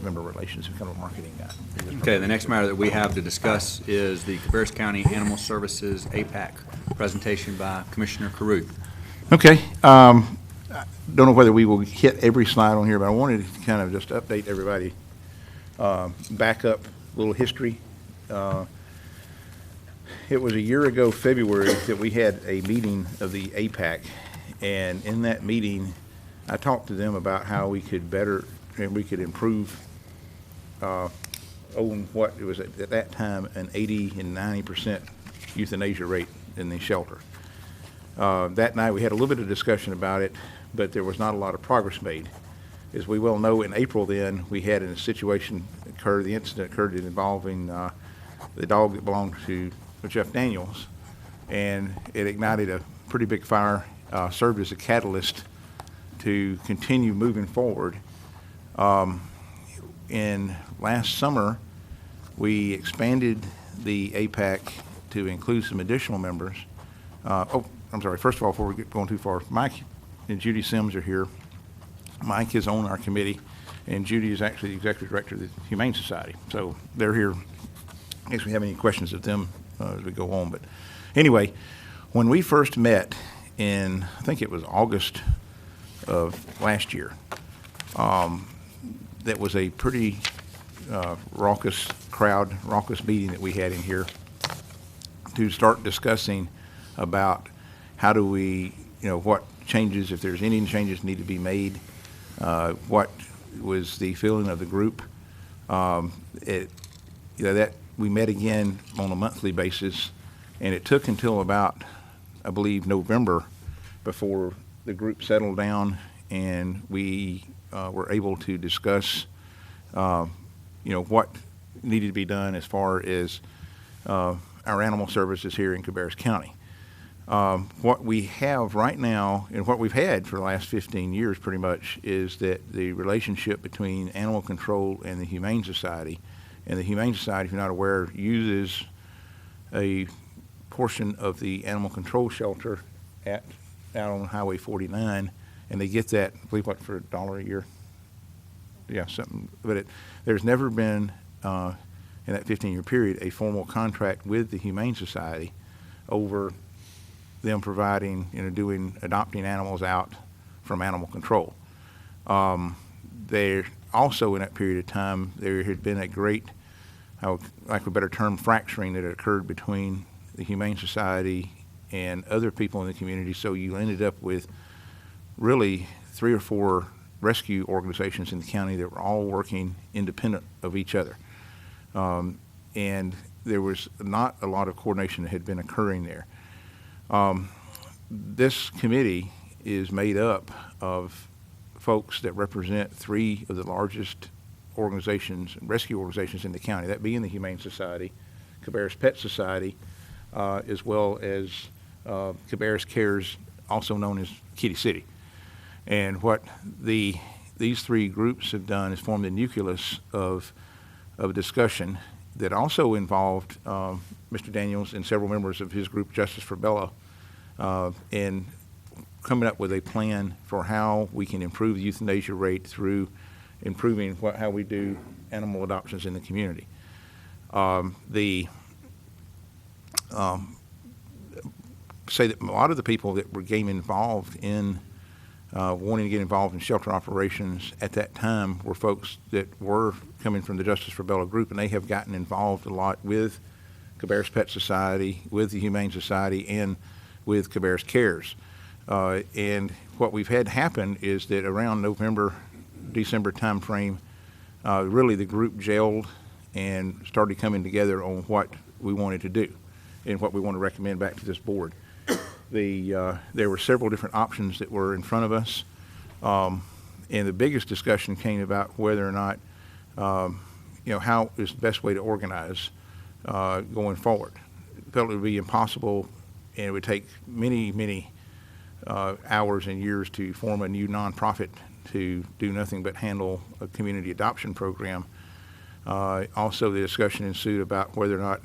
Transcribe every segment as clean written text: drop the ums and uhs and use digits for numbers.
member relations, and kind of a marketing guy. Okay, the next matter that we have to discuss is the Cabarrus County Animal Services APAC presentation by Commissioner Caruth. Okay. I don't know whether we will hit every slide on here, but I wanted to kind of just update everybody. Back up a little history. It was a year ago, February, that we had a meeting of the APAC, and in that meeting, I talked to them about how we could better and we could improve on what it was at that time an 80 and 90% euthanasia rate in the shelter. That night we had a little bit of discussion about it, but there was not a lot of progress made. As we well know, in April then, we had a situation occur, the incident occurred involving the dog that belonged to Jeff Daniels, and it ignited a pretty big fire, served as a catalyst to continue moving forward. In last summer, we expanded the APAC to include some additional members. I'm sorry, first of all, before we get going too far, Mike and Judy Sims are here. Mike is on our committee, and Judy is actually the executive director of the Humane Society. So they're here in case we have any questions of them as we go on. But anyway, when we first met in, I think it was August of last year, that was a pretty raucous meeting that we had in here to start discussing about how do we, what changes, if there's any changes need to be made, what was the feeling of the group. That we met again on a monthly basis, and it took until about, I believe, November before the group settled down and we were able to discuss, what needed to be done as far as our animal services here in Cabarrus County. What we have right now, and what we've had for the last 15 years pretty much, is that the relationship between animal control and the Humane Society, and the Humane Society, if you're not aware, uses a portion of the animal control shelter out on Highway 49, and they get that, I believe, for $1 a year? Yeah, something. But there's never been, in that 15-year period, a formal contract with the Humane Society over them providing, adopting animals out from animal control. There also, in that period of time, there had been a great, like a better term, fracturing that had occurred between the Humane Society and other people in the community. So you ended up with really 3 or 4 rescue organizations in the county that were all working independent of each other. And there was not a lot of coordination that had been occurring there. This committee is made up of folks that represent 3 of the largest organizations, rescue organizations in the county, that being the Humane Society, Cabarrus Pet Society, as well as Cabarrus Cares, also known as Kitty City. And what these 3 groups have done is form the nucleus of a discussion that also involved Mr. Daniels and several members of his group, Justice for Bella, in coming up with a plan for how we can improve the euthanasia rate through improving how we do animal adoptions in the community. Say that a lot of the people that were getting involved in wanting to get involved in shelter operations at that time were folks that were coming from the Justice for Bella group, and they have gotten involved a lot with Cabarrus Pet Society, with the Humane Society, and with Cabarrus Cares. And what we've had happen is that around November, December time frame, really the group gelled and started coming together on what we wanted to do and what we want to recommend back to this board. There were several different options that were in front of us, and the biggest discussion came about whether or not, how is the best way to organize going forward. It felt it would be impossible, and it would take many, many hours and years to form a new nonprofit to do nothing but handle a community adoption program. Also, the discussion ensued about whether or not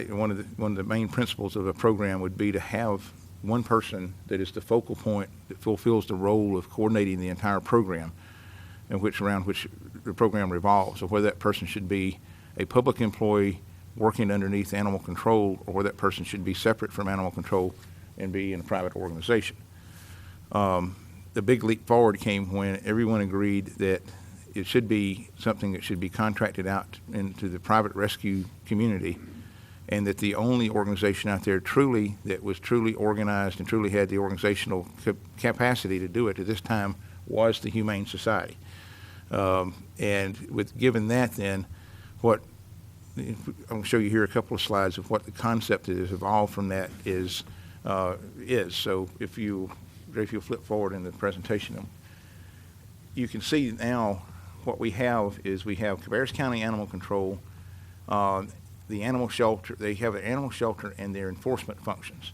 one of the main principles of a program would be to have one person that is the focal point that fulfills the role of coordinating the entire program. around which the program revolves, or whether that person should be a public employee working underneath animal control, or whether that person should be separate from animal control and be in a private organization. The big leap forward came when everyone agreed that it should be something that should be contracted out into the private rescue community, and that the only organization out there that was truly organized and truly had the organizational capacity to do it at this time was the Humane Society. And given that, then, I'm going to show you here a couple of slides of what the concept that has evolved from that is. So if you'll flip forward in the presentation, you can see now what we have is we have Cabarrus County Animal Control, the animal shelter. They have an animal shelter and their enforcement functions.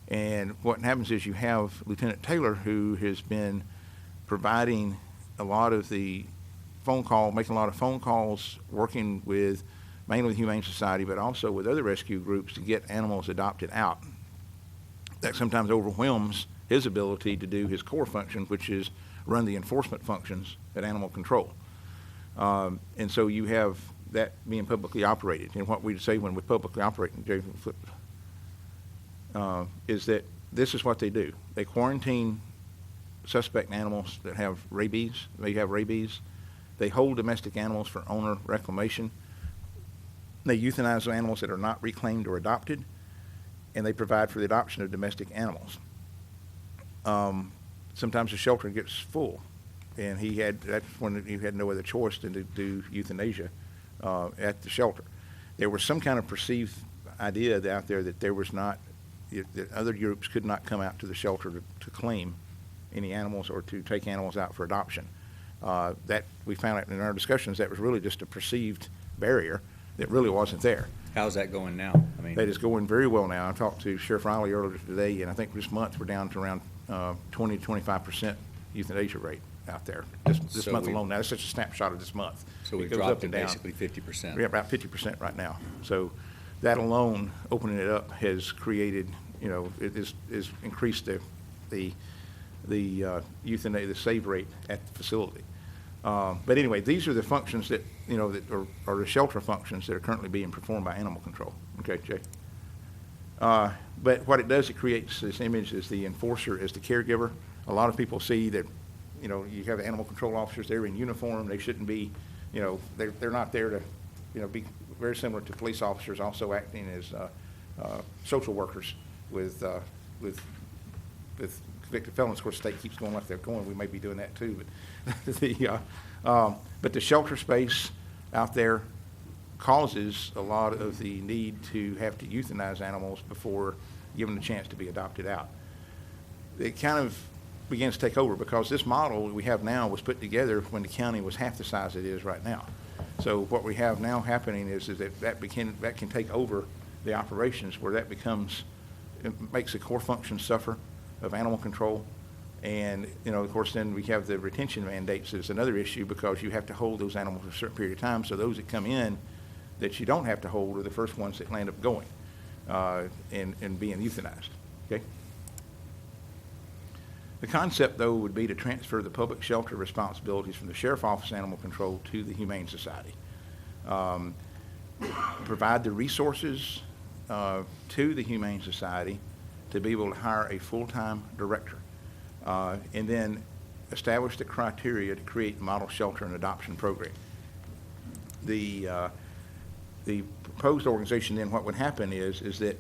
And what happens is you have Lieutenant Taylor, who has been providing a lot of the making a lot of phone calls, working with mainly the Humane Society, but also with other rescue groups to get animals adopted out. That sometimes overwhelms his ability to do his core function, which is run the enforcement functions at animal control. And so you have that being publicly operated. And what we say when we're publicly operating, is that this is what they do. They quarantine suspect animals that have rabies. They hold domestic animals for owner reclamation. They euthanize animals that are not reclaimed or adopted, and they provide for the adoption of domestic animals. Sometimes the shelter gets full, and that's when he had no other choice than to do euthanasia at the shelter. There was some kind of perceived idea out there that that other groups could not come out to the shelter to claim any animals or to take animals out for adoption. That we found out in our discussions that was really just a perceived barrier that really wasn't there. How's that going now? That is going very well now. I talked to Sheriff Riley earlier today, and I think this month we're down to around 20 to 25% euthanasia rate out there. This month alone. Now, it's such a snapshot of this month. So we've dropped to basically 50%. We're about 50% right now. So that alone, opening it up, has created, it is increased the euthanasia, the save rate at the facility. But anyway, these are the functions that, that are the shelter functions that are currently being performed by animal control. Okay, Jay? But what it does, it creates this image as the enforcer, as the caregiver. A lot of people see that, you have animal control officers, they're in uniform. They shouldn't be, they're not there to, be very similar to police officers also acting as social workers with convicted felons. Of course, the state keeps going like they're going. We may be doing that too. But the shelter space out there causes a lot of the need to have to euthanize animals before given a chance to be adopted out. It kind of begins to take over because this model we have now was put together when the county was half the size it is right now. So what we have now happening is that can take over the operations where it makes the core function suffer of animal control. And, of course, then we have the retention mandates as another issue because you have to hold those animals for a certain period of time. So those that come in that you don't have to hold are the first ones that land up going and being euthanized. Okay? The concept, though, would be to transfer the public shelter responsibilities from the Sheriff Office Animal Control to the Humane Society. Provide the resources to the Humane Society to be able to hire a full-time director. And then establish the criteria to create model shelter and adoption program. The proposed organization then, what would happen is that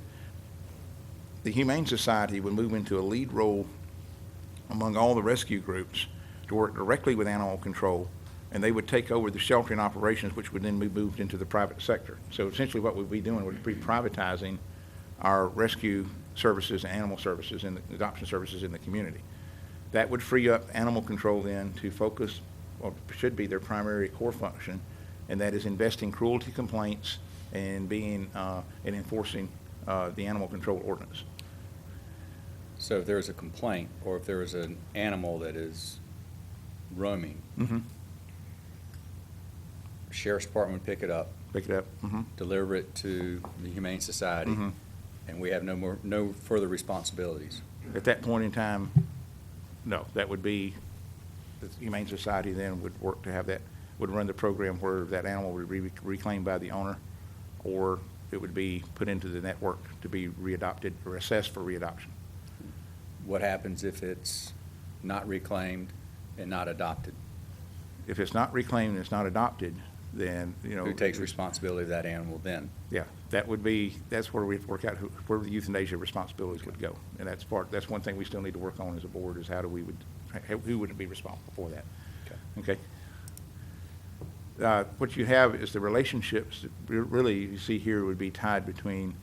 the Humane Society would move into a lead role among all the rescue groups to work directly with animal control, and they would take over the sheltering operations, which would then be moved into the private sector. So essentially what we'd be doing would be privatizing our rescue services and animal services and the adoption services in the community. That would free up animal control then to focus, or should be their primary core function, and that is investing cruelty complaints and and enforcing the animal control ordinance. So if there is a complaint or if there is an animal that is roaming, Sheriff's Department would pick it up, deliver it to the Humane Society, and we have no further responsibilities. At that point in time, no, that would be the Humane Society then would work to have that, would run the program where that animal would be reclaimed by the owner, or it would be put into the network to be readopted or assessed for readoption. What happens if it's not reclaimed and not adopted? If it's not reclaimed and it's not adopted, then, you know. Who takes responsibility of that animal then? Yeah, that's where we work out where the euthanasia responsibilities would go. And that's one thing we still need to work on as a board, is who would be responsible for that? Okay. What you have is the relationships that really you see here would be tied between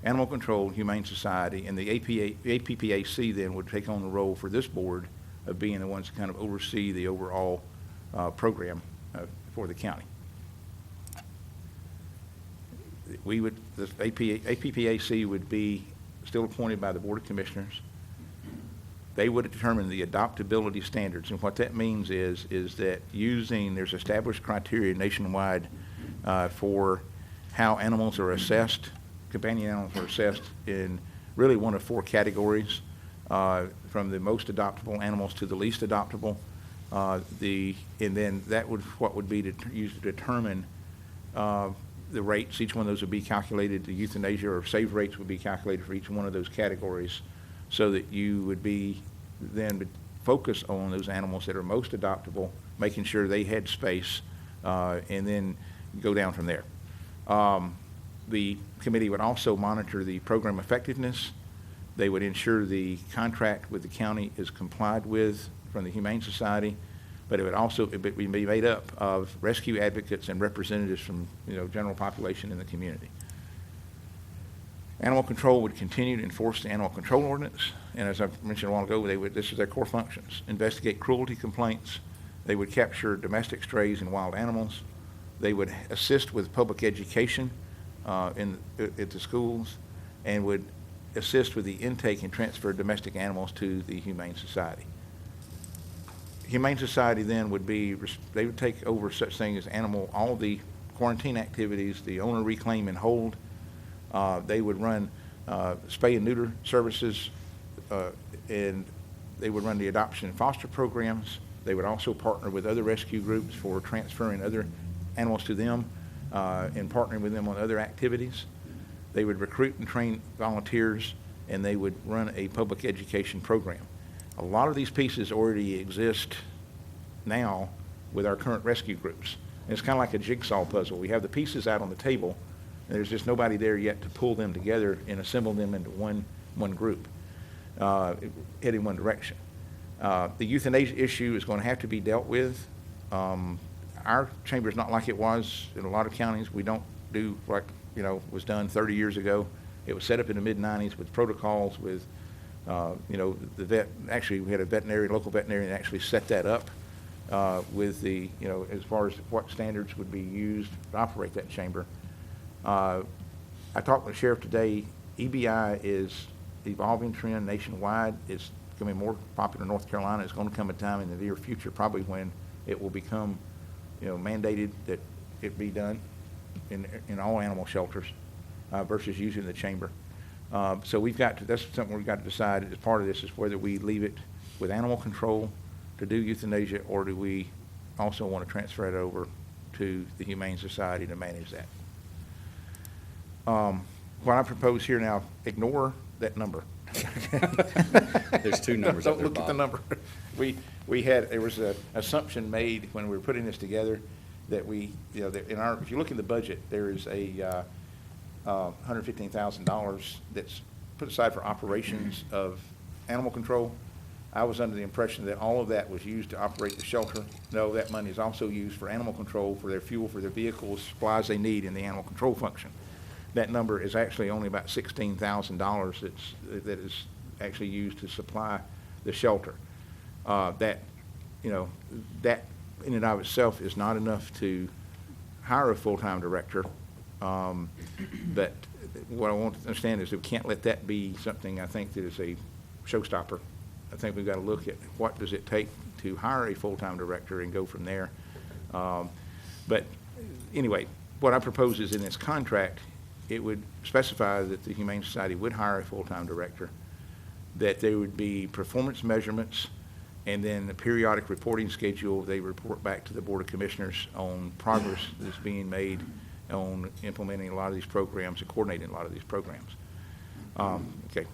Animal Control, Humane Society, and the APPAC then would take on the role for this board of being the ones to kind of oversee the overall program for the county. The APPAC would be still appointed by the Board of Commissioners. They would determine the adoptability standards, and what that means is that there's established criteria nationwide for how animals are assessed. Companion animals are assessed in really one of four categories, from the most adoptable animals to the least adoptable. And then that would be used to determine the rates. Each one of those would be calculated. The euthanasia or save rates would be calculated for each one of those categories, so that you would be then focus on those animals that are most adoptable, making sure they had space, and then go down from there. The committee would also monitor the program effectiveness. They would ensure the contract with the county is complied with from the Humane Society, but it would also be made up of rescue advocates and representatives from general population in the community. Animal Control would continue to enforce the Animal Control Ordinance, and as I mentioned a while ago, this is their core functions: investigate cruelty complaints. They would capture domestic strays and wild animals. They would assist with public education at the schools, and would assist with the intake and transfer of domestic animals to the Humane Society. Humane Society then they would take over such things as all the quarantine activities, the owner reclaim and hold. They would run spay and neuter services, and they would run the adoption and foster programs. They would also partner with other rescue groups for transferring other animals to them, and partnering with them on other activities. They would recruit and train volunteers, and they would run a public education program. A lot of these pieces already exist now with our current rescue groups. And it's kind of like a jigsaw puzzle. We have the pieces out on the table, and there's just nobody there yet to pull them together and assemble them into one group, heading one direction. The euthanasia issue is going to have to be dealt with. Our chamber is not like it was in a lot of counties. We don't do like was done 30 years ago. It was set up in the mid-90s with protocols, with the vet. Actually, we had a local veterinarian actually set that up with the as far as what standards would be used to operate that chamber. I talked with the sheriff today. EBI is the evolving trend nationwide. It's becoming more popular in North Carolina. It's going to come a time in the near future, probably, when it will become mandated that it be done in all animal shelters versus using the chamber. So that's something we've got to decide as part of this, is whether we leave it with Animal Control to do euthanasia, or do we also want to transfer it over to the Humane Society to manage that. What I propose here now, ignore that number. There's two numbers up Don't there, look at the Bob. number. There was an assumption made when we were putting this together that if you look in the budget, there is a $115,000 that's put aside for operations of animal control. I was under the impression that all of that was used to operate the shelter. No, that money is also used for animal control, for their fuel, for their vehicles, supplies they need in the animal control function. That number is actually only about $16,000 that is actually used to supply the shelter. That in and of itself is not enough to hire a full-time director. But what I want to understand is that we can't let that be something, I think, that is a showstopper. I think we've got to look at what does it take to hire a full-time director and go from there. But anyway, what I propose is in this contract, it would specify that the Humane Society would hire a full-time director, that there would be performance measurements, And then the periodic reporting schedule, they report back to the Board of Commissioners on progress that's being made on implementing a lot of these programs and coordinating a lot of these programs. Okay.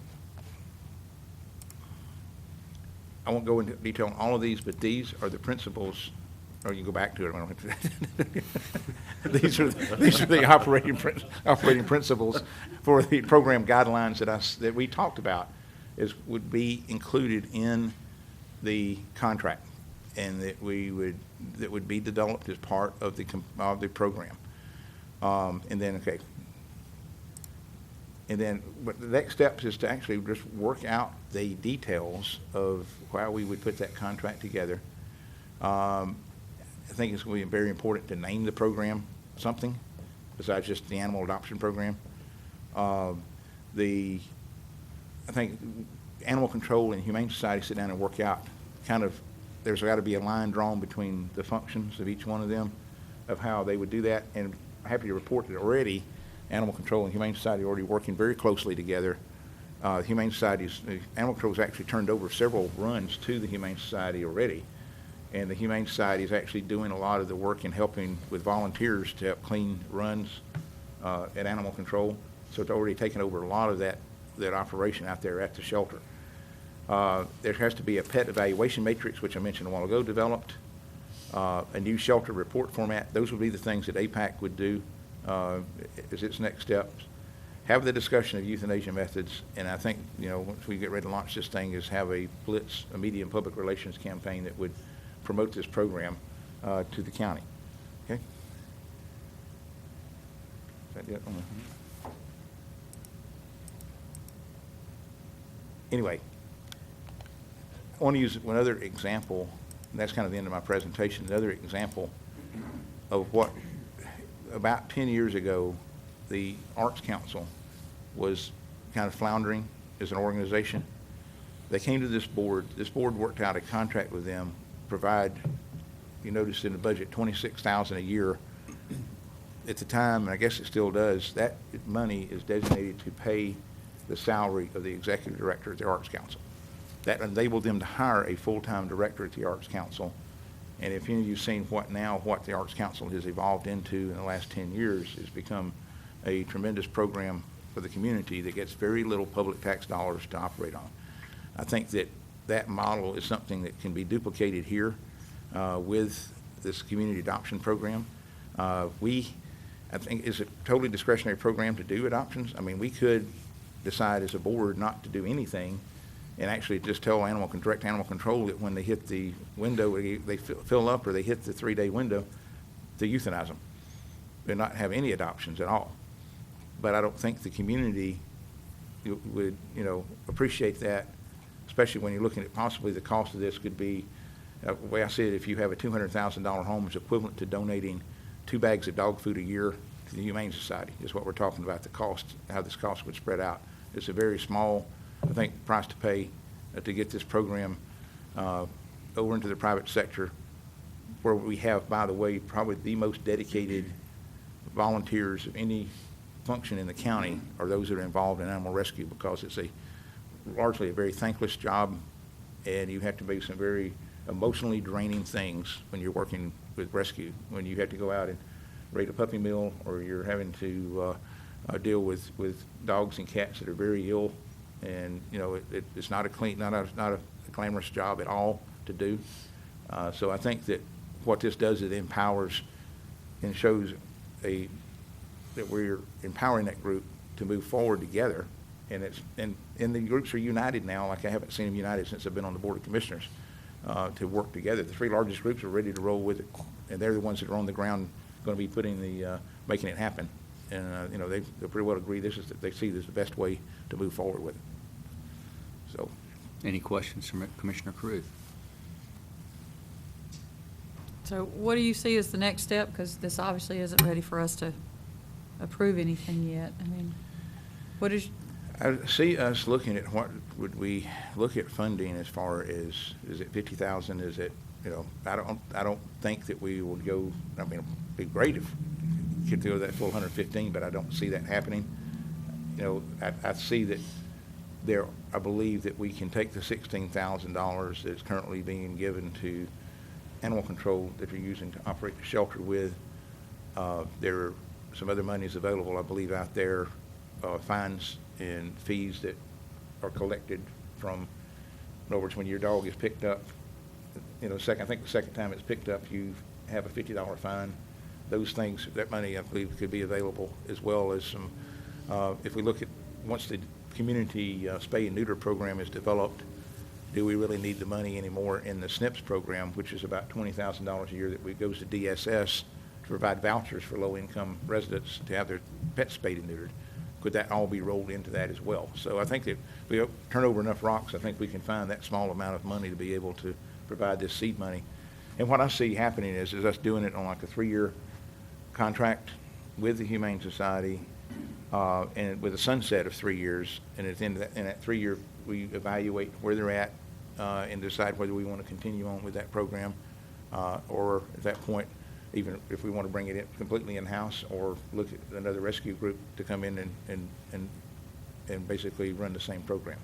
I won't go into detail on all of these, but these are the principles, or you go back to it. I don't have to. These are the operating principles for the program guidelines that we talked about would be included in the contract, and that would be developed as part of the program. And then but the next step is to actually just work out the details of how we would put that contract together. I think it's going to be very important to name the program something besides just the animal adoption program. I think Animal Control and Humane Society sit down and work out there's got to be a line drawn between the functions of each one of them of how they would do that. And I'm happy to report that already Animal Control and Humane Society are already working very closely together. Animal Control has actually turned over several runs to the Humane Society already. And the Humane Society is actually doing a lot of the work in helping with volunteers to help clean runs at Animal Control. So it's already taken over a lot of that operation out there at the shelter. There has to be a pet evaluation matrix, which I mentioned a while ago, developed. A new shelter report format. Those would be the things that APAC would do as its next steps. Have the discussion of euthanasia methods, and I think, once we get ready to launch this thing, is have a blitz, a media and public relations campaign that would promote this program to the county. Okay? Is that it? Anyway, I want to use another example, and that's kind of the end of my presentation, another example of what, about 10 years ago, the Arts Council was kind of floundering as an organization. They came to this board. This board worked out a contract with them, provide, you noticed in the budget, $26,000 a year. At the time, and I guess it still does, that money is designated to pay the salary of the executive director at the Arts Council. That enabled them to hire a full-time director at the Arts Council. And if any of you've seen what the Arts Council has evolved into in the last 10 years, has become a tremendous program for the community that gets very little public tax dollars to operate on. I think that model is something that can be duplicated here with this community adoption program. I think it's a totally discretionary program to do adoptions. I mean, we could decide as a board not to do anything and actually just tell direct animal control that when they hit the window, they fill up or they hit the 3-day window, to euthanize them and not have any adoptions at all. But I don't think the community would, appreciate that, especially when you're looking at possibly the cost of this could be, the way I see it, if you have a $200,000 home, it's equivalent to donating 2 bags of dog food a year to the Humane Society, is what we're talking about, the cost, how this cost would spread out. It's a very small, I think, price to pay to get this program over into the private sector, where we have, by the way, probably the most dedicated volunteers of any function in the county are those that are involved in animal rescue, because it's largely a very thankless job, and you have to do some very emotionally draining things when you're working with rescue, when you have to go out and raid a puppy mill, or you're having to deal with dogs and cats that are very ill, and it's not a glamorous job at all to do. So I think that what this does, it empowers and shows that we're empowering that group to move forward together, and the groups are united now, like I haven't seen them united since I've been on the Board of Commissioners, to work together. The 3 largest groups are ready to roll with it, and they're the ones that are on the ground going to be making it happen. And they pretty well agree they see this as the best way to move forward with it. So, any questions from Commissioner Caruth? So what do you see as the next step? Because this obviously isn't ready for us to approve anything yet. I mean, what is? I see us looking at what would we look at funding as far as, is it 50,000? Is it, I don't think that we would go, I mean, it'd be great if we could go that full 115, but I don't see that happening. I see that I believe that we can take the $16,000 that's currently being given to animal control that you're using to operate the shelter with. There are some other monies available, I believe, out there, fines and fees that are collected from, in other words, when your dog is picked up, I think the second time it's picked up, you have a $50 fine. Those things, that money, I believe, could be available, as well as some, if we look at, once the community spay and neuter program is developed, do we really need the money anymore in the SNPs program, which is about $20,000 a year that goes to DSS to provide vouchers for low-income residents to have their pets spayed and neutered? Could that all be rolled into that as well? So I think that if we turn over enough rocks, I think we can find that small amount of money to be able to provide this seed money. And what I see happening is us doing it on like a 3-year contract with the Humane Society, and with a sunset of 3 years. And at the end of that, in that 3-year, we evaluate where they're at and decide whether we want to continue on with that program, or at that point, even if we want to bring it in completely in-house, or look at another rescue group to come in and basically run the same program.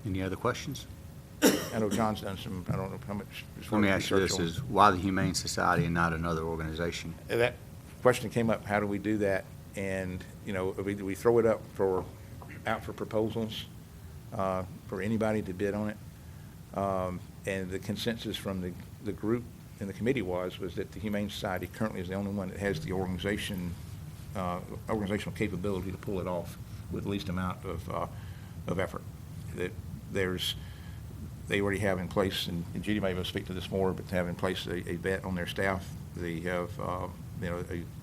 Any other questions? I know John's done some, I don't know how much. Let me ask you research this, on- is why the Humane Society and not another organization? That question came up, how do we do that? And, we throw it up out for proposals for anybody to bid on it. And the consensus from the group and the committee was that the Humane Society currently is the only one that has the organizational capability to pull it off with the least amount of effort. That they already have in place, and Judy may be able to speak to this more, but they have in place a vet on their staff. They have a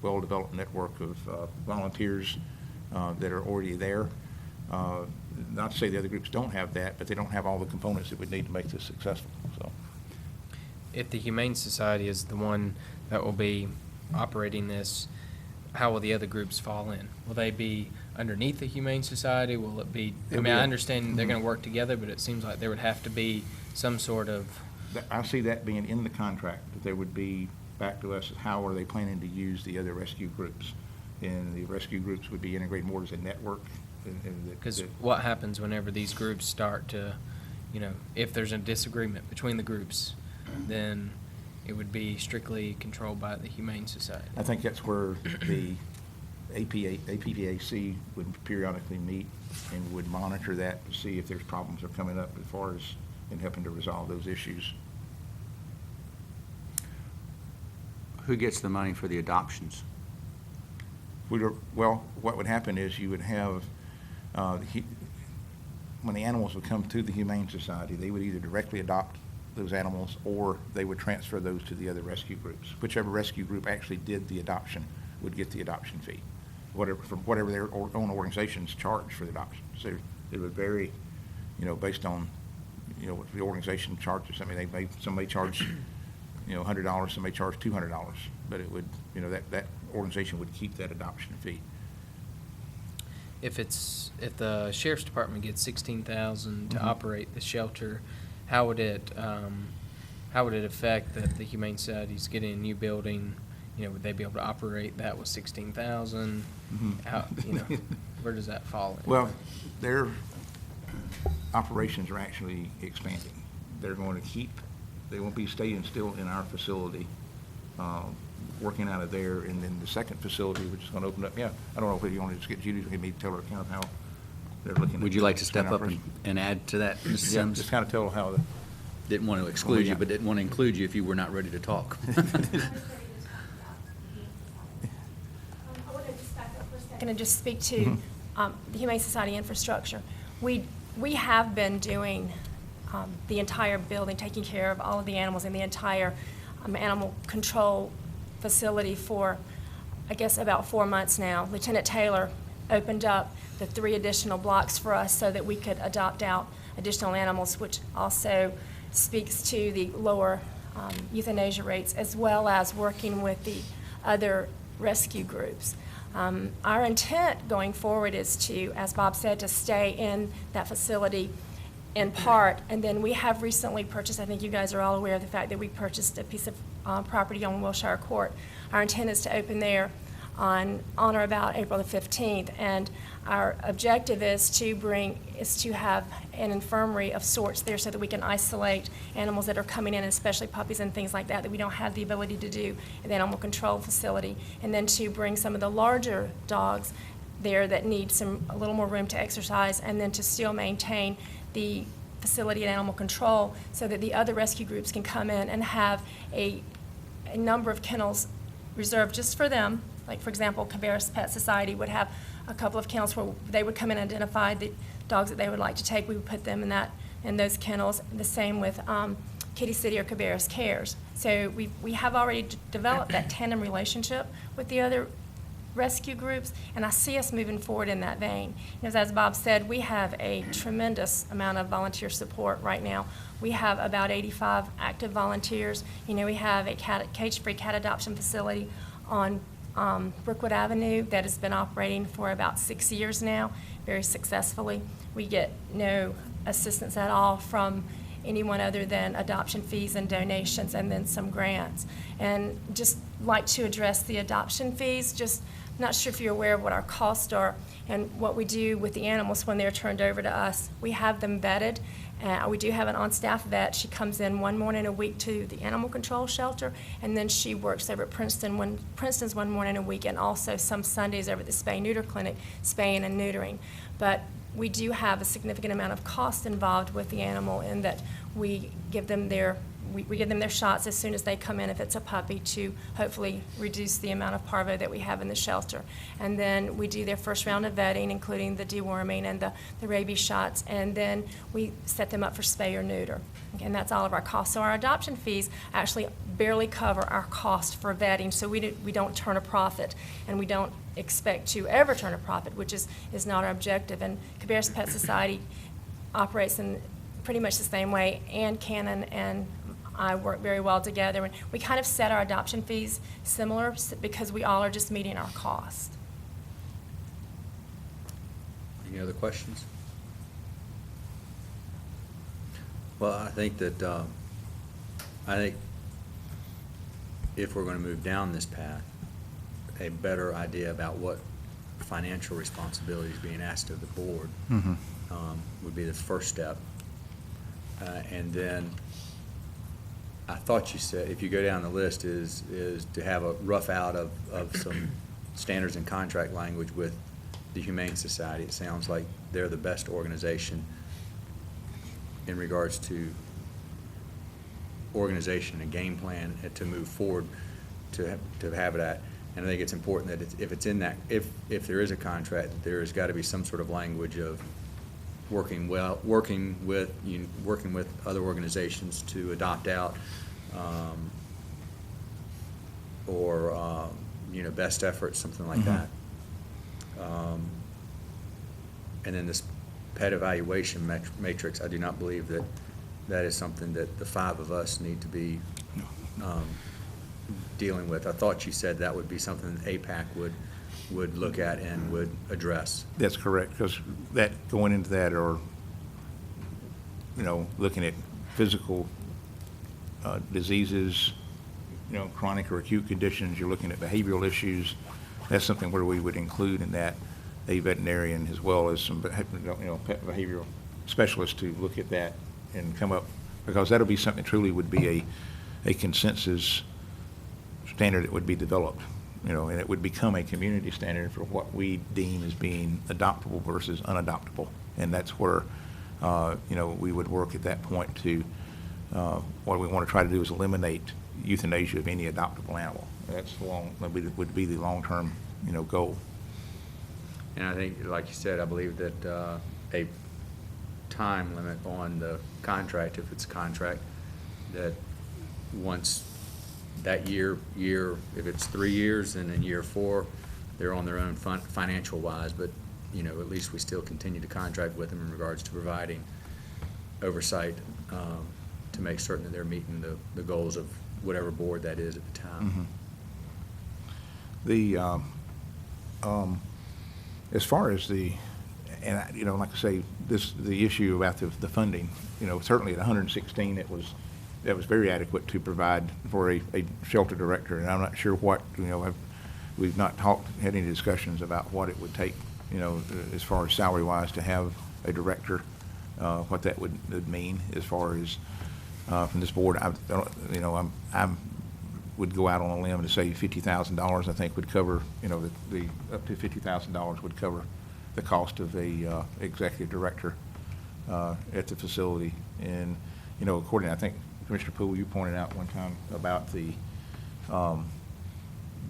well-developed network of volunteers that are already there. Not to say the other groups don't have that, but they don't have all the components that we need to make this successful. So, if the Humane Society is the one that will be operating this, how will the other groups fall in? Will they be underneath the Humane Society? Will it be, I understand they're going to work together, but it seems like there would have to be some sort of... I see that being in the contract, that there would be back to us, how are they planning to use the other rescue groups? And the rescue groups would be integrated more as a network. Because what happens whenever these groups start to, if there's a disagreement between the groups, then it would be strictly controlled by the Humane Society. I think that's where the APPAC would periodically meet and would monitor that to see if there's problems that are coming up as far as in helping to resolve those issues. Who gets the money for the adoptions? Well, what would happen is you would have, when the animals would come to the Humane Society, they would either directly adopt those animals, or they would transfer those to the other rescue groups. Whichever rescue group actually did the adoption would get the adoption fee, whatever their own organizations charge for the adoption. So it would vary, based on, what the organization charges. I mean, somebody charge, $100, somebody charge $200, but it would, that organization would keep that adoption fee. If the Sheriff's Department gets $16,000 to operate the shelter, how would it affect that the Humane Society's getting a new building? Would they be able to operate that with $16,000? How, where does that fall in? Well, their operations are actually expanding. They're going to they won't be staying still in our facility, working out of there, and then the second facility, which is going to open up. Yeah, I don't know if you want to just get Judy to maybe tell her account of how they're looking. Would you like to step up and add to that, Mr. Yeah, Sims? just kind of tell how the. Didn't want to exclude you, but didn't want to include you if you were not ready to talk. I want to just back up for a second and just speak to the Humane Society infrastructure. We have been doing the entire building, taking care of all of the animals in the entire animal control facility for, I guess, about 4 months now. Lieutenant Taylor opened up the 3 additional blocks for us so that we could adopt out additional animals, which also speaks to the lower euthanasia rates, as well as working with the other rescue groups. Our intent going forward is to, as Bob said, to stay in that facility in part, and then we have recently purchased, I think you guys are all aware of the fact that we purchased a piece of property on Wilshire Court. Our intent is to open there on or about April the 15th. And our objective is to have an infirmary of sorts there so that we can isolate animals that are coming in, especially puppies and things like that, that we don't have the ability to do in the animal control facility. And then to bring some of the larger dogs there that need a little more room to exercise, and then to still maintain the facility and animal control so that the other rescue groups can come in and have a number of kennels reserved just for them. Like, for example, Cabarrus Pet Society would have a couple of kennels where they would come in and identify the dogs that they would like to take. We would put them in those kennels. The same with Kitty City or Cabarrus Cares. So we have already developed that tandem relationship with the other rescue groups, and I see us moving forward in that vein. As Bob said, we have a tremendous amount of volunteer support right now. We have about 85 active volunteers. We have a cage-free cat adoption facility on Brookwood Avenue that has been operating for about 6 years now, very successfully. We get no assistance at all from anyone other than adoption fees and donations, and then some grants. And just like to address the adoption fees, just not sure if you're aware of what our costs are and what we do with the animals when they're turned over to us. We have them vetted. We do have an on-staff vet. She comes in one morning a week to the animal control shelter, and then she works over at Princeton's one morning a week, and also some Sundays over at the spay-neuter clinic, spaying and neutering. But we do have a significant amount of cost involved with the animal in that we give them their shots as soon as they come in, if it's a puppy, to hopefully reduce the amount of parvo that we have in the shelter. And then we do their first round of vetting, including the deworming and the rabies shots, and then we set them up for spay or neuter. And that's all of our costs. So our adoption fees actually barely cover our cost for vetting, so we don't turn a profit, and we don't expect to ever turn a profit, which is not our objective. And Cabarrus Pet Society operates in pretty much the same way. Ann Cannon and I work very well together, and we kind of set our adoption fees similar because we all are just meeting our cost. Any other questions? Well, I think if we're going to move down this path, a better idea about what financial responsibility is being asked of the board would be the first step. And then I thought you said, if you go down the list, is to have a rough out of some standards and contract language with the Humane Society. It sounds like they're the best organization in regards to organization and game plan to move forward to have it at. And I think it's important that if it's in that, if there is a contract, there's got to be some sort of language of working with other organizations to adopt out, or best efforts, something like that. And then this pet evaluation matrix, I do not believe that is something that the five of us need to be dealing with. I thought you said that would be something that APAC would look at and would address. That's correct, because going into that, or looking at physical diseases, chronic or acute conditions, you're looking at behavioral issues. That's something where we would include in that a veterinarian as well as some pet behavioral specialists to look at that and come up, because that'll be something that truly would be a consensus standard that would be developed, and it would become a community standard for what we deem as being adoptable versus unadoptable. And that's where, we would work at that point to, what we want to try to do is eliminate euthanasia of any adoptable animal. Would be the long-term, goal. And I think, like you said, I believe that a time limit on the contract, if it's a contract, that once that year, if it's 3 years, and in year 4, they're on their own financial-wise, but, at least we still continue to contract with them in regards to providing oversight to make certain that they're meeting the goals of whatever board that is at the time. Mm-hmm. As far as like I say, the issue about the funding, certainly at 116, that was very adequate to provide for a shelter director, and I'm not sure what, we've not had any discussions about what it would take, as far as salary-wise to have a director, what that would mean as far as, from this board. I would go out on a limb to say $50,000, I think, would cover, the up to $50,000 would cover the cost of a executive director at the facility. And, according, I think, Commissioner Poole, you pointed out one time about the,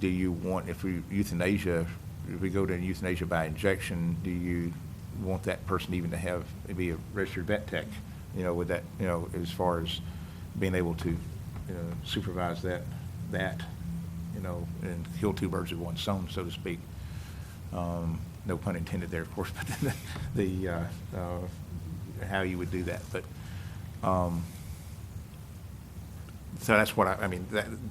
do you want, if we go to euthanasia by injection, do you want that person even to be a registered vet tech? With that, as far as being able to supervise that, and kill two birds with one stone, so to speak. No pun intended there, of course, but how you would do that. But so that's what I mean.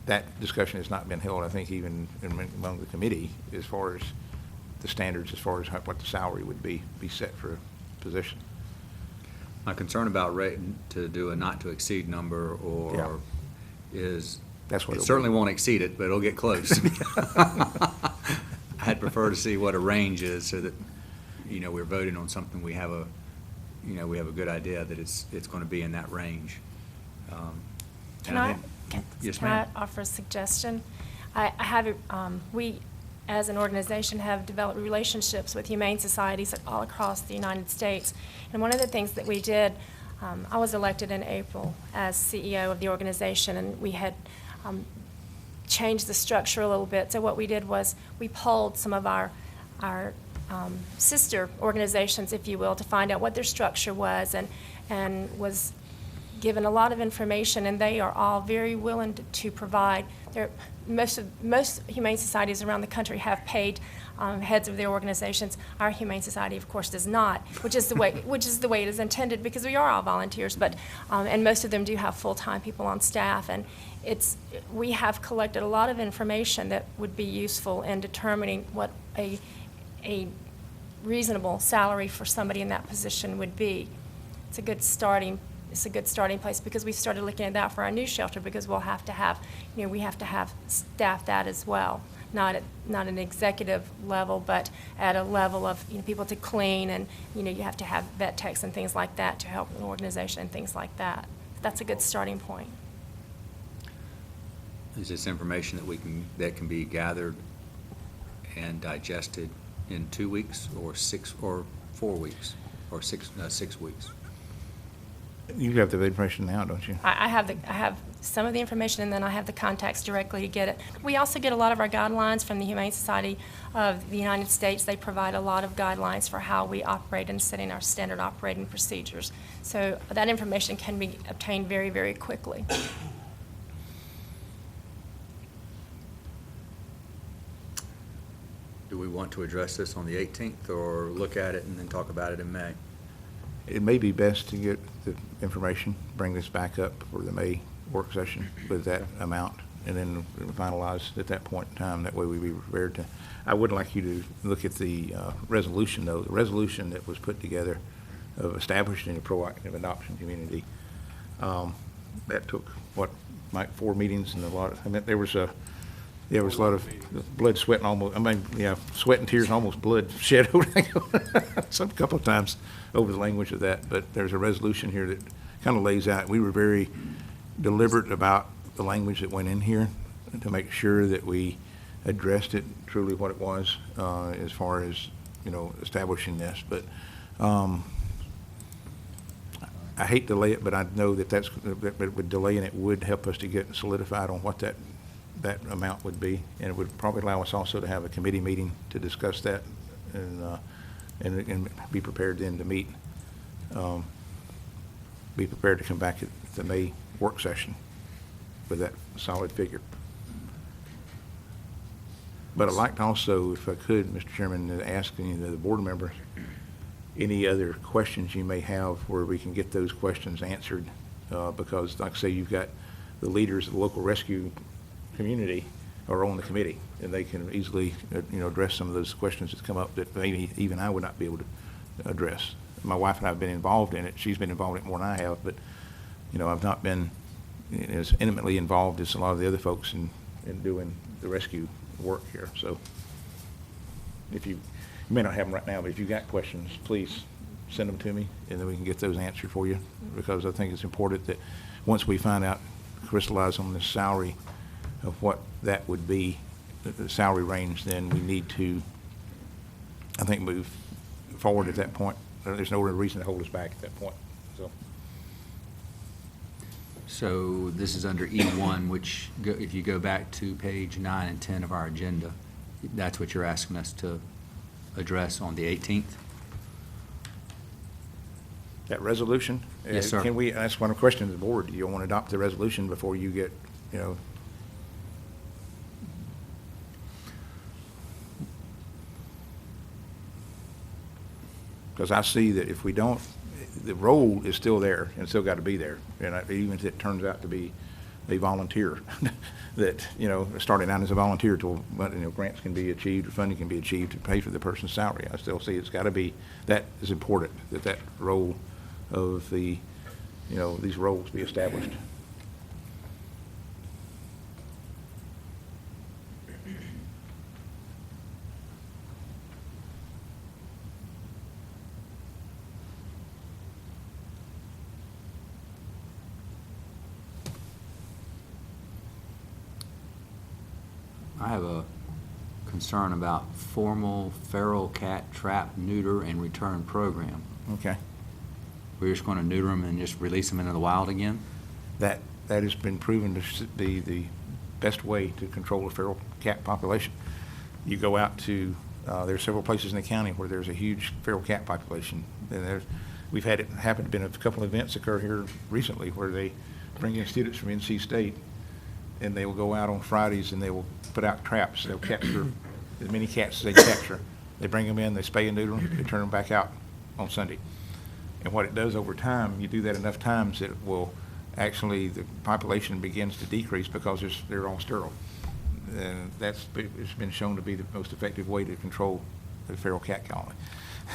That discussion has not been held, I think, even among the committee, as far as the standards, as far as what the salary would be set for a position. My concern about rate to do a not to exceed number is that's what it certainly won't exceed it, but it'll get close. I'd prefer to see what a range is so that, we're voting on something we have a good idea that it's going to be in that range. Can I Yes, ma'am. offer a suggestion? We, as an organization, have developed relationships with humane societies all across the United States. And one of the things that we did, I was elected in April as CEO of the organization, and we had changed the structure a little bit. So what we did was we polled some of our sister organizations, if you will, to find out what their structure was, and was given a lot of information, and they are all very willing to provide. Most humane societies around the country have paid heads of their organizations. Our humane society, of course, does not, which is the way it is intended, because we are all volunteers. But and most of them do have full-time people on staff, and we have collected a lot of information that would be useful in determining what a reasonable salary for somebody in that position would be. It's a good starting place, because we started looking at that for our new shelter, because we'll have to have, we have to have staff that as well, not an executive level, but at a level of people to clean, and you have to have vet techs and things like that to help an organization and things like that. That's a good starting point. Is this information that can be gathered and digested in 2 weeks, or 6 or 4 weeks, or 6 weeks? You have the information now, don't you? I have some of the information, and then I have the contacts directly to get it. We also get a lot of our guidelines from the Humane Society of the United States. They provide a lot of guidelines for how we operate and setting our standard operating procedures. So that information can be obtained very, very quickly. Do we want to address this on the 18th, or look at it and then talk about it in May? It may be best to get the information, bring this back up for the May work session with that amount, and then finalize at that point in time. That way we'd be prepared to. I would like you to look at the resolution, though. The resolution that was put together of establishing a proactive adoption community. That took, Mike, 4 meetings and a lot of, there was a lot of blood, sweat, and sweat and tears and almost blood shed over some couple of times over the language of that. But there's a resolution here that kind of lays out. We were very deliberate about the language that went in here to make sure that we addressed it truly what it was, as far as establishing this. But I hate to delay it, but I know that it would delay, and it would help us to get solidified on what that amount would be, and it would probably allow us also to have a committee meeting to discuss that, and be prepared then to meet, be prepared to come back at the May work session with that solid figure. But I'd like to also, if I could, Mr. Chairman, ask any of the board members any other questions you may have where we can get those questions answered, because like I say, you've got the leaders of the local rescue community are on the committee, and they can easily address some of those questions that come up that maybe even I would not be able to address. My wife and I have been involved in it. She's been involved in it more than I have, but I've not been as intimately involved as a lot of the other folks, and in doing the rescue work here. So if you may not have them right now, but if you've got questions, please send them to me, and then we can get those answered for you, because I think it's important that once we find out, crystallize on the salary of what that would be, the salary range, then we need to, I think, move forward at that point. There's no real reason to hold us back at that point. So this is under E1, which if you go back to page 9 and 10 of our agenda, that's what you're asking us to address on the 18th? That resolution? Yes, sir. Can we, that's one question to the board. Do you want to adopt the resolution before you get, because I see that if we don't, the role is still there and still got to be there. And even if it turns out to be a volunteer, that, starting out as a volunteer till, grants can be achieved, or funding can be achieved to pay for the person's salary. I still see it's got to be, that is important, that role of the, these roles be established. I have a concern about formal feral cat trap, neuter, and return program. Okay. We're just going to neuter them and just release them into the wild again? That has been proven to be the best way to control the feral cat population. You go out to, there are several places in the county where there's a huge feral cat population. And we've had it happen, been a couple of events occur here recently where they bring in students from NC State, and they will go out on Fridays and they will put out traps. They'll capture as many cats as they capture. They bring them in, they spay and neuter them, they turn them back out on Sunday. And what it does over time, you do that enough times, it will actually, the population begins to decrease because they're all sterile. And it's been shown to be the most effective way to control the feral cat colony.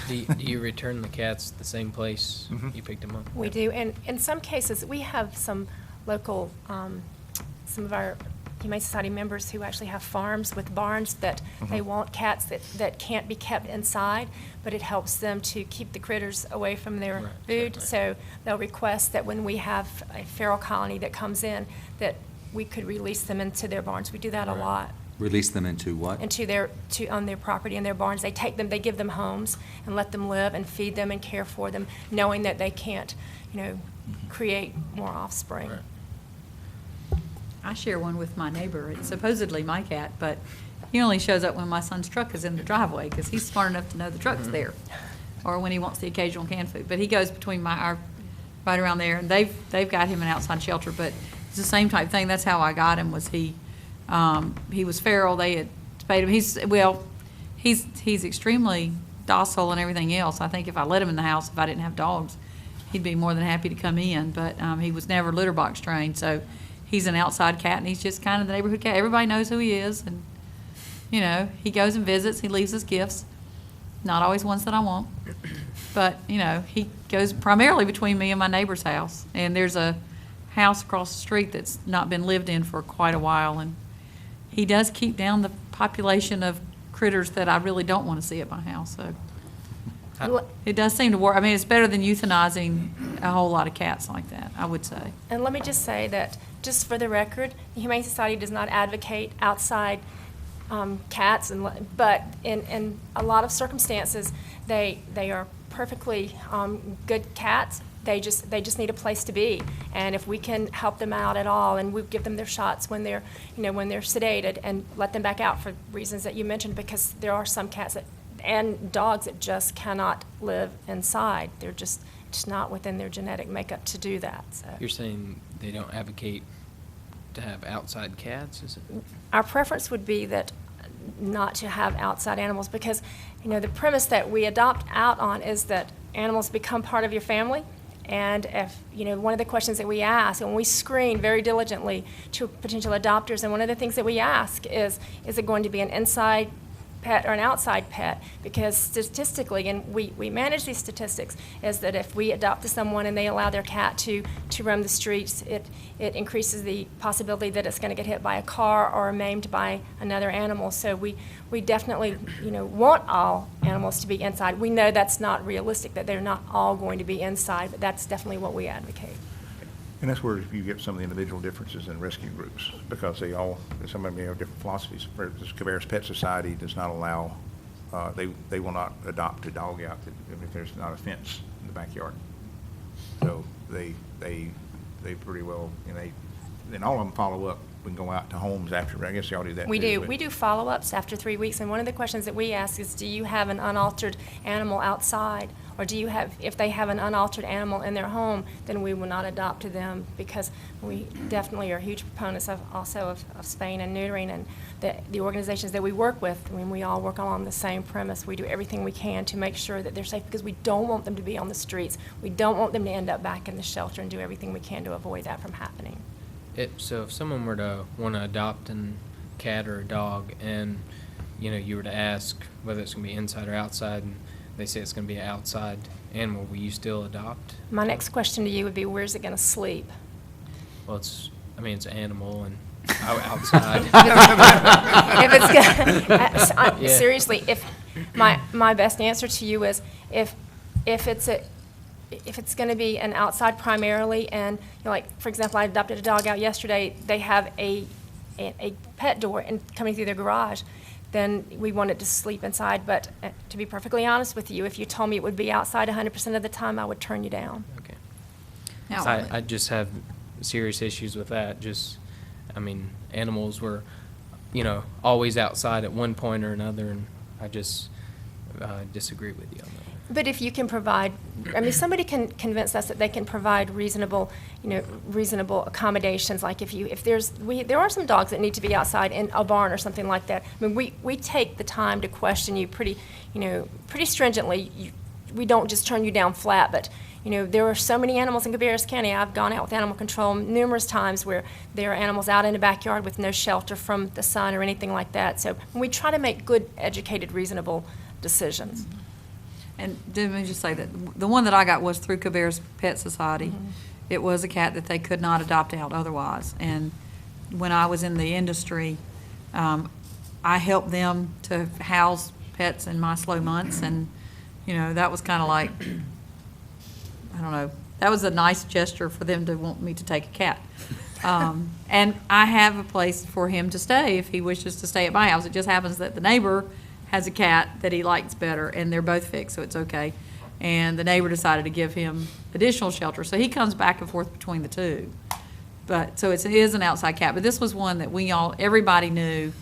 Do you return the cats the same place you picked them up? We do, and in some cases, we have some local, some of our Humane Society members who actually have farms with barns that they want cats that can't be kept inside, but it helps them to keep the critters away from their food. So they'll request that when we have a feral colony that comes in, that we could release them into their barns. We do that a lot. Release them into what? On their property, in their barns. They take them, they give them homes and let them live and feed them and care for them, knowing that they can't, create more offspring. Right. I share one with my neighbor. It's supposedly my cat, but he only shows up when my son's truck is in the driveway because he's smart enough to know the truck's there, or when he wants the occasional canned food. But he goes between our right around there, and they've got him an outside shelter. But it's the same type thing. That's how I got him. Was he was feral? They had spayed him. He's extremely docile and everything else. I think if I let him in the house, if I didn't have dogs, he'd be more than happy to come in. But he was never litter box trained, so. He's an outside cat, and he's just kind of the neighborhood cat. Everybody knows who he is, and, he goes and visits. He leaves us gifts, not always ones that I want. But, he goes primarily between me and my neighbor's house. And there's a house across the street that's not been lived in for quite a while, and he does keep down the population of critters that I really don't want to see at my house. So it does seem to work. I mean, it's better than euthanizing a whole lot of cats like that, I would say. And let me just say that, just for the record, the Humane Society does not advocate outside cats, but in a lot of circumstances, they are perfectly good cats. They just need a place to be, and if we can help them out at all, and we give them their shots when they're sedated, and let them back out for reasons that you mentioned, because there are some cats and dogs that just cannot live inside. They're just not within their genetic makeup to do that. So. You're saying they don't advocate to have outside cats, is it? Our preference would be that not to have outside animals, because, the premise that we adopt out on is that animals become part of your family. And if, one of the questions that we ask, and we screen very diligently to potential adopters, and one of the things that we ask is it going to be an inside pet or an outside pet, because statistically, and we manage these statistics, is that if we adopt someone and they allow their cat to roam the streets, it increases the possibility that it's going to get hit by a car or maimed by another animal. So we definitely, want all animals to be inside. We know that's not realistic, that they're not all going to be inside, but that's definitely what we advocate. And that's where you get some of the individual differences in rescue groups, because some of them have different philosophies. For this Cabarrus Pet Society does not allow, they will not adopt a dog out if there's not a fence in the backyard. So they pretty well, and all of them follow up. We can go out to homes after, I guess y'all do that We too, do. but- We do follow-ups after 3 weeks, and one of the questions that we ask is, do you have an unaltered animal outside? Or if they have an unaltered animal in their home, then we will not adopt to them, because we definitely are huge proponents of spaying and neutering, and the organizations that we work with, we all work on the same premise. We do everything we can to make sure that they're safe, because we don't want them to be on the streets. We don't want them to end up back in the shelter, and do everything we can to avoid that from happening. So if someone were to want to adopt a cat or a dog, and you were to ask whether it's going to be inside or outside, and they say it's going to be an outside animal, will you still adopt? My next question to you would be, where's it going to sleep? Well, it's an animal and outside. If it's gonna, Yeah. seriously, if my best answer to you is, if it's going to be an outside primarily, and like, for example, I adopted a dog out yesterday, they have a pet door and coming through their garage, then we want it to sleep inside. But to be perfectly honest with you, if you told me it would be outside 100% of the time, I would turn you down. Okay. Now- I just have serious issues with that. Animals were, always outside at one point or another, and I just disagree with you on that. But if you can provide, somebody can convince us that they can provide reasonable accommodations. Like there are some dogs that need to be outside in a barn or something like that. We take the time to question you pretty stringently. We don't just turn you down flat, but there are so many animals in Cabarrus County. I've gone out with animal control numerous times where there are animals out in the backyard with no shelter from the sun or anything like that. So we try to make good, educated, reasonable decisions. And let me just say that the one that I got was through Cabarrus Pet Society. Mm-hmm. It was a cat that they could not adopt out otherwise. And when I was in the industry, I helped them to house pets in my slow months. And, that was kind of like, I don't know, that was a nice gesture for them to want me to take a cat. And I have a place for him to stay if he wishes to stay at my house. It just happens that the neighbor has a cat that he likes better, and they're both fixed, so it's okay. And the neighbor decided to give him additional shelter, so he comes back and forth between the two. But, so it is an outside cat, but this was one that everybody knew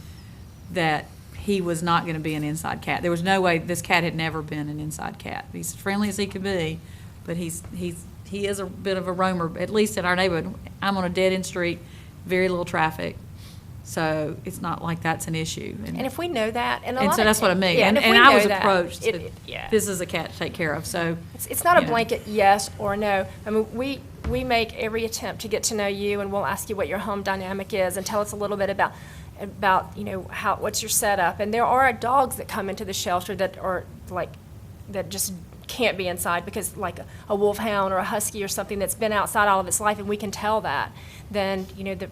that he was not going to be an inside cat. There was no way, this cat had never been an inside cat. He's as friendly as he could be, but he is a bit of a roamer, at least in our neighborhood. I'm on a dead-end street, very little traffic. So it's not like that's an issue. And if we know that, and so that's what I mean. Yeah, And if we I was know that, approached, yeah. this is a cat to take care of, so. It's not a you know. blanket yes or no. We make every attempt to get to know you, and we'll ask you what your home dynamic is, and tell us a little bit about what's your setup. And there are dogs that come into the shelter that just can't be inside, because like a wolfhound or a husky or something that's been outside all of its life, and we can tell that, then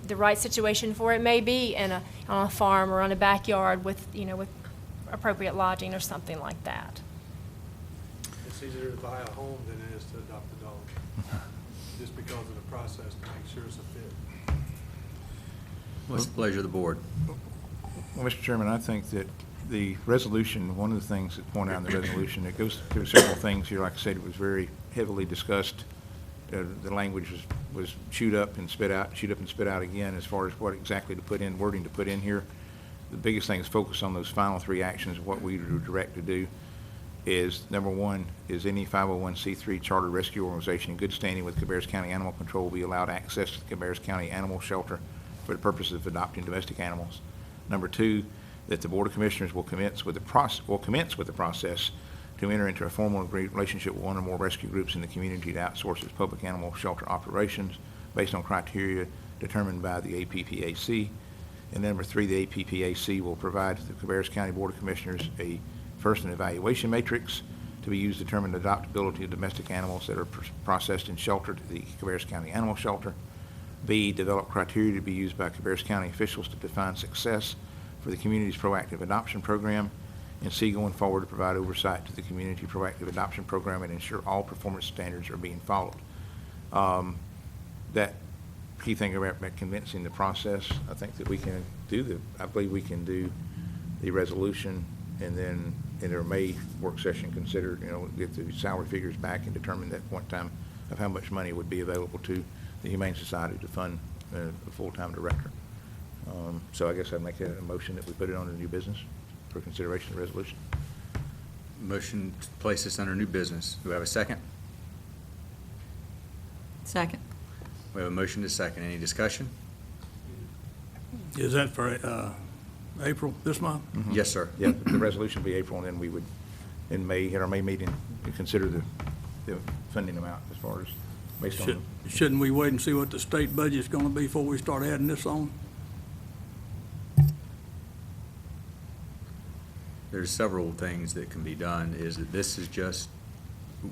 the right situation for it may be on a farm or on a backyard with appropriate lodging or something like that. It's easier to buy a home than it is to adopt a dog, just because of the process to make sure it's a fit. What's the pleasure of the board? Well, Mr. Chairman, I think that the resolution, one of the things that's pointed out in the resolution, it goes through several things here. Like I said, it was very heavily discussed. The language was chewed up and spit out again as far as what exactly to put in, wording to put in here. The biggest thing is focus on those final three actions. What we were direct to do is, number one, is any 501c3 chartered rescue organization in good standing with Cabarrus County Animal Control will be allowed access to the Cabarrus County Animal Shelter for the purposes of adopting domestic animals. Number two, that the Board of Commissioners will commence with the process to enter into a formal relationship with one or more rescue groups in the community to outsource its public animal shelter operations based on criteria determined by the APPAC. And number 3, the APPAC will provide the Cabarrus County Board of Commissioners a first an evaluation matrix to be used to determine the adoptability of domestic animals that are processed and sheltered at the Cabarrus County Animal Shelter. B, develop criteria to be used by Cabarrus County officials to define success for the community's proactive adoption program. And C, going forward, to provide oversight to the community proactive adoption program and ensure all performance standards are being followed. That key thing about convincing the process, I think that we can I believe we can do the resolution and then in our May work session consider, get the salary figures back and determine that point in time of how much money would be available to the Humane Society to fund a full-time director. So I guess I'd make a motion that we put it on the new business for consideration of the resolution. Motion to place this under new business. Do we have a second? Second. We have a motion to second. Any discussion? Is that for April, this month? Yes, sir. Yeah, the resolution will be April, and then we would, in May, at our May meeting, consider the funding amount as far as based on. Shouldn't we wait and see what the state budget's gonna be before we start adding this on? There's several things that can be done, is that this is just,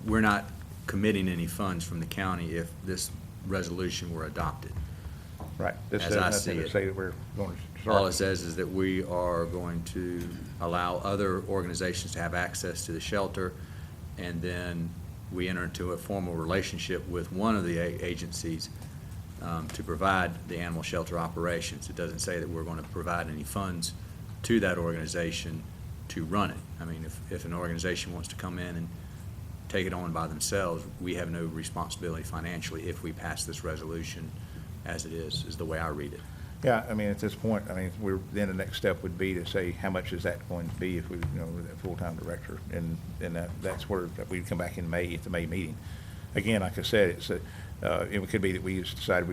we're not committing any funds from the county if this resolution were adopted. Right. This As does I nothing see to it. say that we're going to All it start. says is that we are going to allow other organizations to have access to the shelter, and then we enter into a formal relationship with one of the agencies to provide the animal shelter operations. It doesn't say that we're going to provide any funds to that organization to run it. I mean, if an organization wants to come in and take it on by themselves, we have no responsibility financially if we pass this resolution as it is the way I read it. Yeah, I mean, at this point, then the next step would be to say, how much is that going to be if we, with a full-time director? And that's where we'd come back in May, at the May meeting. Again, like I said, it could be that we just decided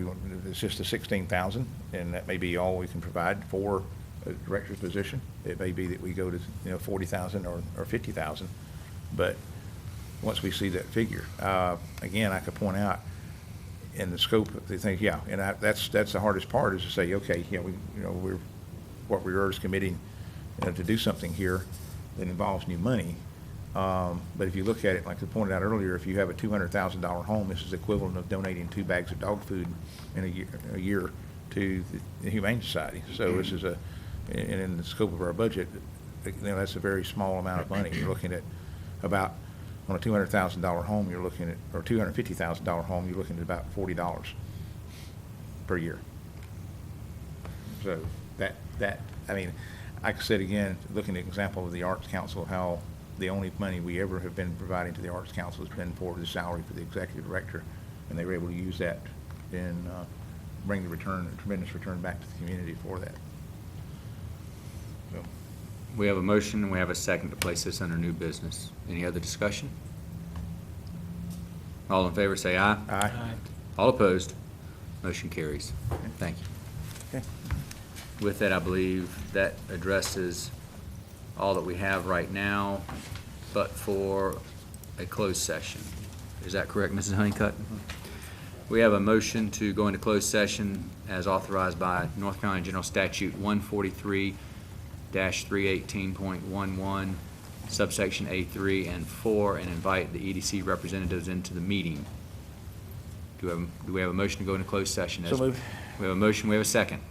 it's just a $16,000, and that may be all we can provide for a director's position. It may be that we go to, $40,000 or $50,000, but once we see that figure, again, I could point out in the scope of the thing, and that's the hardest part, is to say, okay, what we are is committing, to do something here that involves new money. But if you look at it, like I pointed out earlier, if you have a $200,000 home, this is equivalent of donating 2 bags of dog food in a year to the Humane Society. So this is and in the scope of our budget, that's a very small amount of money. You're looking at about, on a $200,000 home, you're looking at, or $250,000 home, you're looking at about $40 per year. So like I said, again, looking at an example of the Arts Council, how the only money we ever have been providing to the Arts Council has been for the salary for the executive director, and they were able to use that and bring the tremendous return back to the community for that. So. We have a motion and we have a second to place this under new business. Any other discussion? All in favor, say aye. Aye. All opposed? Motion carries. Thank you. Okay. With that, I believe that addresses all that we have right now, but for a closed session. Is that correct, Mrs. Honeycutt? We have a motion to go into closed session as authorized by North Carolina General Statute 143-318.11, subsection A3 and 4, and invite the EDC representatives into the meeting. Do we have a motion to go into closed session? So moved. We have a motion, we have a second.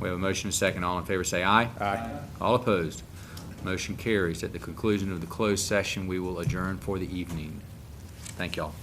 We have a motion and a second. All in favor say aye. Aye. All opposed? Motion carries. At the conclusion of the closed session, we will adjourn for the evening. Thank y'all.